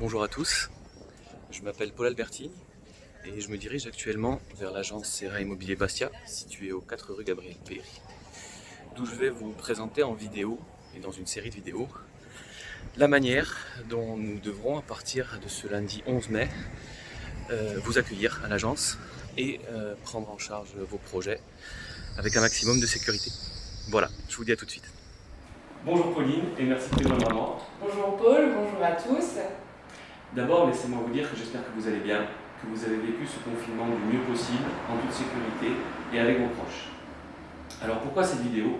Bonjour à tous, je m'appelle Paul Albertini et je me dirige actuellement vers l'agence Serra Immobilier Bastia, située aux 4 rue Gabriel Péri, d'où je vais vous présenter en vidéo et dans une série de vidéos la manière dont nous devrons, à partir de ce lundi 11 mai, vous accueillir à l'agence et prendre en charge vos projets avec un maximum de sécurité. Voilà, je vous dis à tout de suite. Bonjour Pauline et merci de te joindre à moi. Bonjour Paul, bonjour à tous. D'abord, laissez-moi vous dire que j'espère que vous allez bien, que vous avez vécu ce confinement du mieux possible, en toute sécurité et avec vos proches. Alors pourquoi cette vidéo?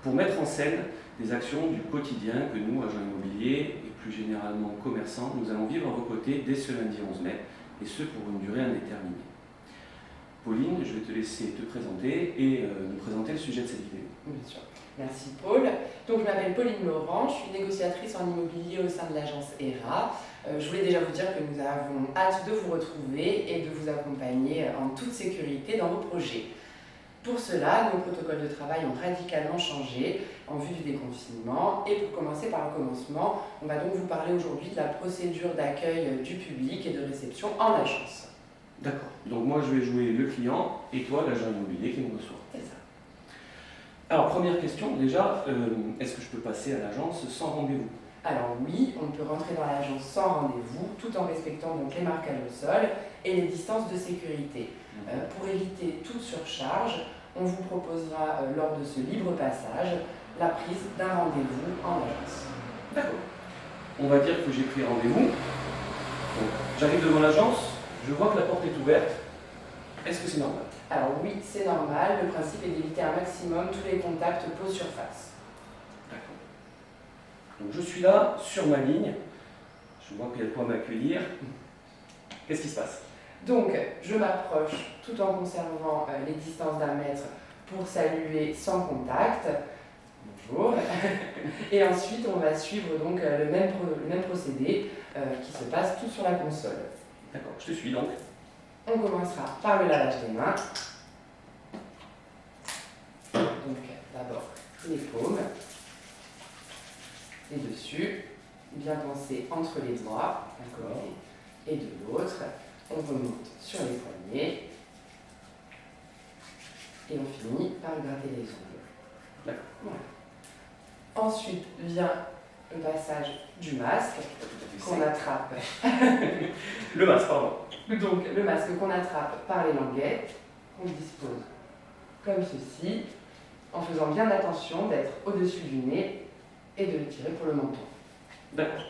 Pour mettre en scène des actions du quotidien que nous, agents immobiliers et plus généralement commerçants, nous allons vivre à vos côtés dès ce lundi 11 mai, et ce pour une durée indéterminée. Pauline, je vais te laisser te présenter et nous présenter le sujet de cette vidéo. Bien sûr. Merci Paul. Donc je m'appelle Pauline Laurent, je suis négociatrice en immobilier au sein de l'agence ERA. Je voulais déjà vous dire que nous avons hâte de vous retrouver et de vous accompagner en toute sécurité dans vos projets. Pour cela, nos protocoles de travail ont radicalement changé en vue du déconfinement. Et pour commencer par le commencement, on va donc vous parler aujourd'hui de la procédure d'accueil du public et de réception en agence. D'accord. Donc moi je vais jouer le client et toi l'agent immobilier qui nous reçoit. C'est ça. Alors première question déjà, est-ce que je peux passer à l'agence sans rendez-vous? Alors oui, on peut rentrer dans l'agence sans rendez-vous, tout en respectant donc les marquages au sol et les distances de sécurité. Pour éviter toute surcharge, on vous proposera lors de ce libre passage la prise d'un rendez-vous en agence. D'accord. On va dire que j'ai pris rendez-vous. J'arrive devant l'agence, je vois que la porte est ouverte. Est-ce que c'est normal? Alors oui, c'est normal. Le principe est d'éviter un maximum tous les contacts peau surface. D'accord. Donc je suis là, sur ma ligne. Je vois qu'il y a de quoi m'accueillir. Qu'est-ce qui se passe? Donc, je m'approche tout en conservant les distances d'un mètre pour saluer sans contact. Bonjour. Et ensuite, on va suivre donc le même procédé qui se passe tout sur la console. D'accord, je te suis donc. On commencera par le lavage des mains. Donc, d'abord, les paumes, les dessus, bien penser entre les doigts, d'un côté et de l'autre. On remonte sur les poignets et on finit par gratter les ongles. D'accord. Voilà. Ensuite vient le passage du masque qu'on attrape. Le masque, pardon. Donc le masque qu'on attrape par les languettes, qu'on dispose comme ceci, en faisant bien attention d'être au-dessus du nez et de le tirer pour le menton. D'accord.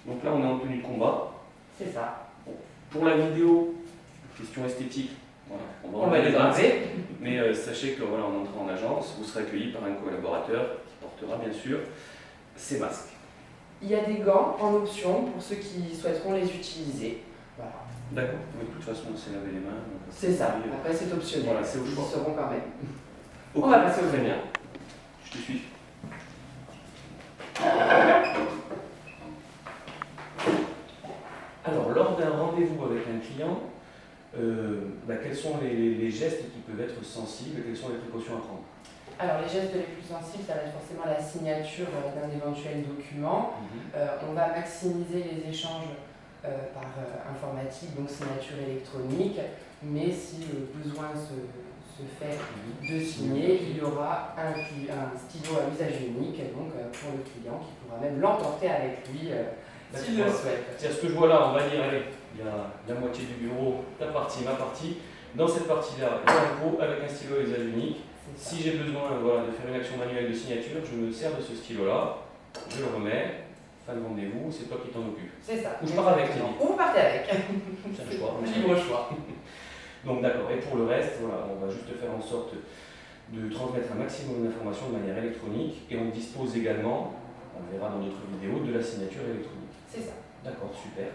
Donc là, on est en tenue de combat. C'est ça. Pour la vidéo, question esthétique, voilà, On va les enlever. Mais sachez que voilà, en entrant en agence, vous serez accueilli par un collaborateur qui portera bien sûr ces masques. Il y a des gants en option pour ceux qui souhaiteront les utiliser. Voilà. D'accord, mais de toute façon, on s'est lavé les mains. C'est ça, après c'est optionnel. Voilà, c'est au choix. Ils seront quand même. Okay. On va passer au très bien. Je te suis. Alors, lors d'un rendez-vous avec un client, quels sont les gestes qui peuvent être sensibles, quelles sont les précautions à prendre? Alors les gestes les plus sensibles, ça va être forcément la signature d'un éventuel document. On va maximiser les échanges par informatique, donc signature électronique, mais si le besoin se fait de signer, il y aura un stylo à usage unique donc, pour le client qui pourra même l'emporter avec lui s'il le souhaite. C'est ce que je vois là, on va dire, allez, il y a la moitié du bureau, ta partie, ma partie. Dans cette partie-là, il y a un pot avec un stylo à usage unique. Si j'ai besoin de faire une action manuelle de signature, je me sers de ce stylo-là, je le remets, fin de rendez-vous, c'est toi qui t'en occupes. C'est ça. Ou je pars avec, ou vous partez avec. C'est un choix. Libre choix. Donc d'accord, et pour le reste, voilà, on va juste faire en sorte de transmettre un maximum d'informations de manière électronique et on dispose également, on verra dans notre vidéo, de la signature électronique. C'est ça. D'accord, super.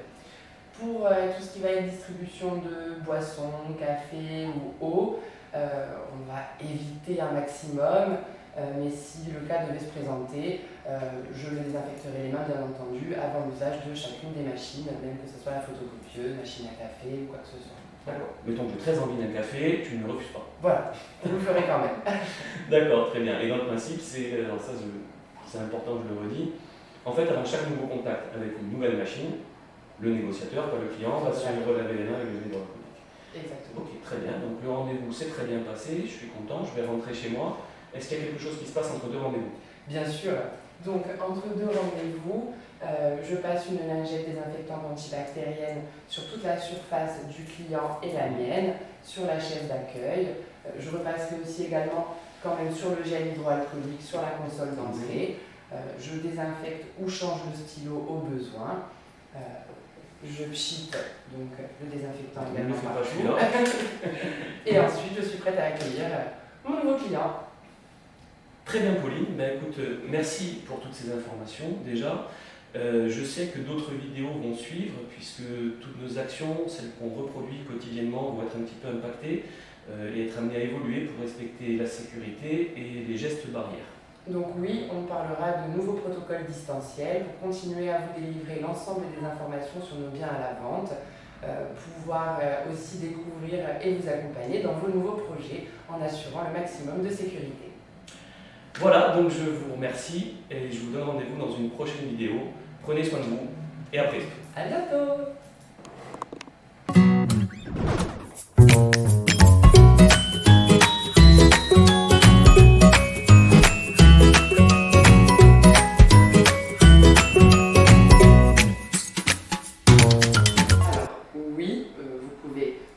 Pour tout ce qui va être distribution de boissons, café ou eau, on va éviter un maximum, mais si le cas devait se présenter, je désinfecterai les mains bien entendu avant l'usage de chacune des machines, même que ce soit la photocopieuse, machine à café ou quoi que ce soit. D'accord. Mettons que j'ai très envie d'un café, tu ne me refuses pas. Voilà, vous le ferez quand même. D'accord, très bien. Et dans le principe, c'est important, je le redis, En fait, avant chaque nouveau contact avec une nouvelle machine, le négociateur, pas le client, va se relaver les mains avec le nez dans la colique. Exactement. Ok, très bien. Donc le rendez-vous s'est très bien passé, je suis content, je vais rentrer chez moi. Est-ce qu'il y a quelque chose qui se passe entre deux rendez-vous? Bien sûr. Donc, entre deux rendez-vous, je passe une lingette désinfectante antibactérienne sur toute la surface du client et la mienne, sur la chaise d'accueil. Je repasserai aussi également quand même sur le gel hydroalcoolique sur la console d'entrée. Je désinfecte ou change le stylo au besoin. Je pchite donc le désinfectant également partout. Et ensuite, je suis prête à accueillir mon nouveau client. Très bien Pauline, ben, écoute, merci pour toutes ces informations déjà. Je sais que d'autres vidéos vont suivre puisque toutes nos actions, celles qu'on reproduit quotidiennement, vont être un petit peu impactées et être amenées à évoluer pour respecter la sécurité et les gestes barrières. Donc oui, on parlera de nouveaux protocoles distanciels pour continuer à vous délivrer l'ensemble des informations sur nos biens à la vente, pouvoir aussi découvrir et vous accompagner dans vos nouveaux projets en assurant le maximum de sécurité. Voilà, donc je vous remercie et je vous donne rendez-vous dans une prochaine vidéo. Prenez soin de vous et à très vite. À bientôt!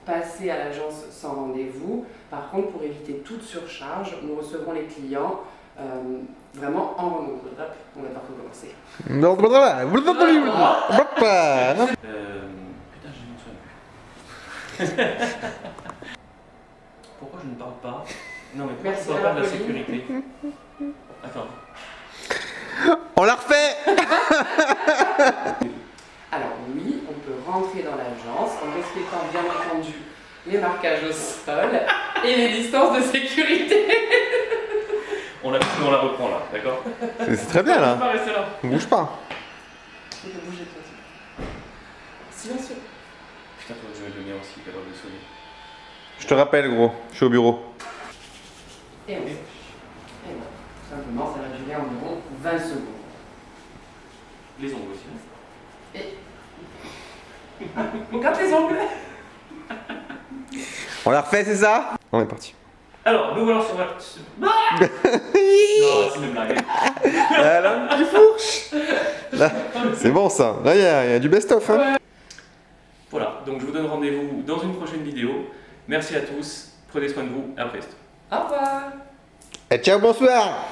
Passer à l'agence sans rendez-vous. Par contre, pour éviter toute surcharge, nous recevrons les clients vraiment en remote. Hop, on va pas recommencer. Putain, je ne me souviens plus. Pourquoi je ne parle pas? Non mais pourquoi Merci je ne parle pas de la Pauline. sécurité? Attends. On la refait. Alors oui, on peut rentrer dans l'agence en respectant bien entendu les marquages au sol et les distances de sécurité. On la reprend là, d'accord? C'est très bien On là. va rester là. On bouge pas. On peut bouger toi aussi. Silencieux. Putain, faut que je mette le mien aussi, capable de sonner. Je te rappelle gros, je suis au bureau. Et on sèche. Et voilà. Tout simplement, ça va durer environ 20 secondes. Les ongles aussi. Et... on gratte les ongles. On la refait, c'est ça? On est parti. Alors, nous voilà sur la... Non, c'est une blague. Elle a un petit fourche. Là, c'est bon ça. Là, il y a du best-of. Hein. Voilà, donc je vous donne rendez-vous dans une prochaine vidéo. Merci à tous, prenez soin de vous, à la fête. Au revoir. Et ciao, bonsoir.